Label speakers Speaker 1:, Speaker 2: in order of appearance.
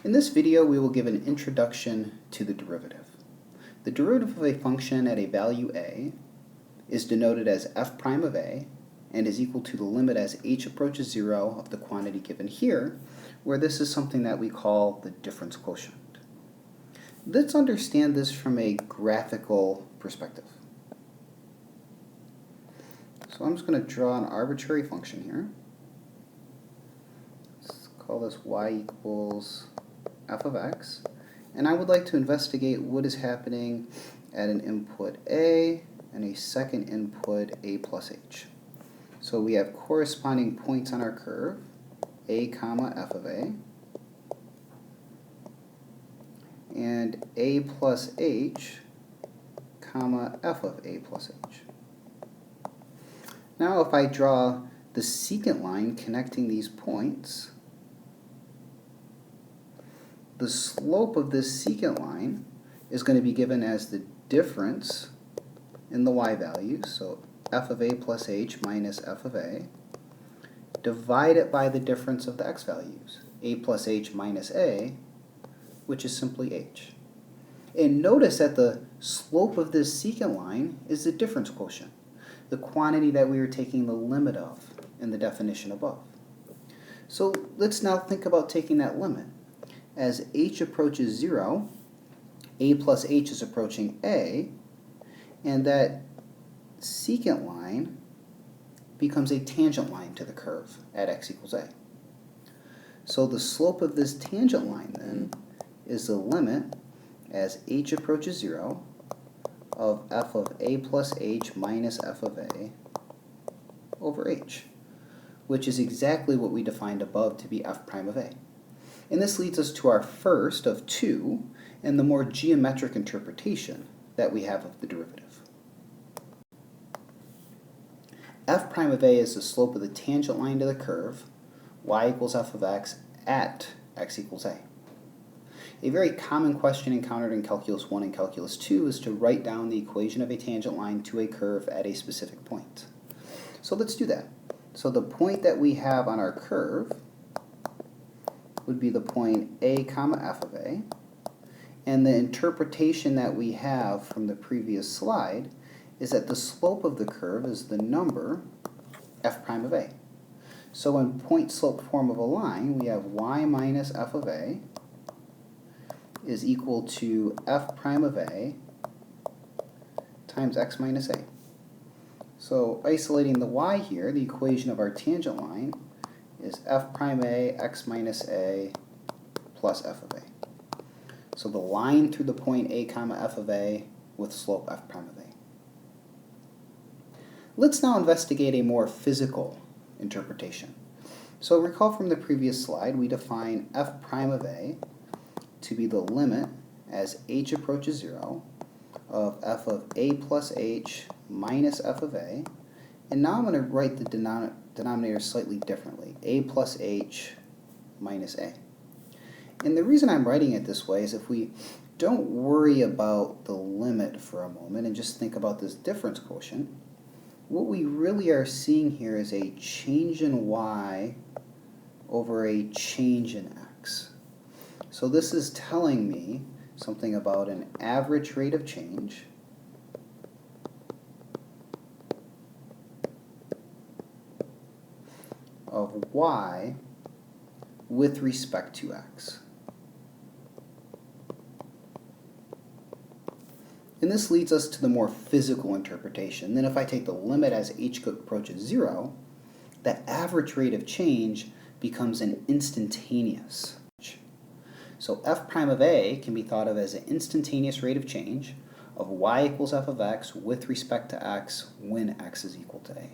Speaker 1: In this video, we will give an introduction to the derivative. The derivative of a function at a value a is denoted as f prime of a and is equal to the limit as h approaches 0 of the quantity given here, where this is something that we call the difference quotient. Let's understand this from a graphical perspective. So I'm just going to draw an arbitrary function here. Let's call this y equals f of x. And I would like to investigate what is happening at an input a and a second input a plus h. So we have corresponding points on our curve, a comma f of a, and a plus h comma f of a plus h. Now if I draw the secant line connecting these points, the slope of this secant line is going to be given as the difference in the y values, so f of a plus h minus f of a, divided by the difference of the x values, a plus h minus a, which is simply h. And notice that the slope of this secant line is the difference quotient, the quantity that we are taking the limit of in the definition above. So let's now think about taking that limit. As h approaches 0, a plus h is approaching a, and that secant line becomes a tangent line to the curve at x equals a. So the slope of this tangent line then is the limit as h approaches 0 of f of a plus h minus f of a over h, which is exactly what we defined above to be f prime of a. And this leads us to our first of two and the more geometric interpretation that we have of the derivative. F prime of a is the slope of the tangent line to the curve, y equals f of x at x equals a. A very common question encountered in Calculus 1 and Calculus 2 is to write down the equation of a tangent line to a curve at a specific point. So let's do that. So the point that we have on our curve would be the point a comma f of a, and the interpretation that we have from the previous slide is that the slope of the curve is the number f prime of a. So in point slope form of a line, we have y minus f of a is equal to f prime of a times x minus a. So isolating the y here, the equation of our tangent line is f prime a x minus a plus f of a. So the line through the point a comma f of a with slope f prime of a. Let's now investigate a more physical interpretation. So recall from the previous slide, we define f prime of a to be the limit as h approaches 0 of f of a plus h minus f of a. And now I'm going to write the denominator slightly differently, a plus h minus a. And the reason I'm writing it this way is if we don't worry about the limit for a moment and just think about this difference quotient, what we really are seeing here is a change in y over a change in x. So this is telling me something about an average rate of change of y with respect to x. And this leads us to the more physical interpretation. Then if I take the limit as h approaches 0, that average rate of change becomes an instantaneous. So f prime of a can be thought of as an instantaneous rate of change of y equals f of x with respect to x when x is equal to a.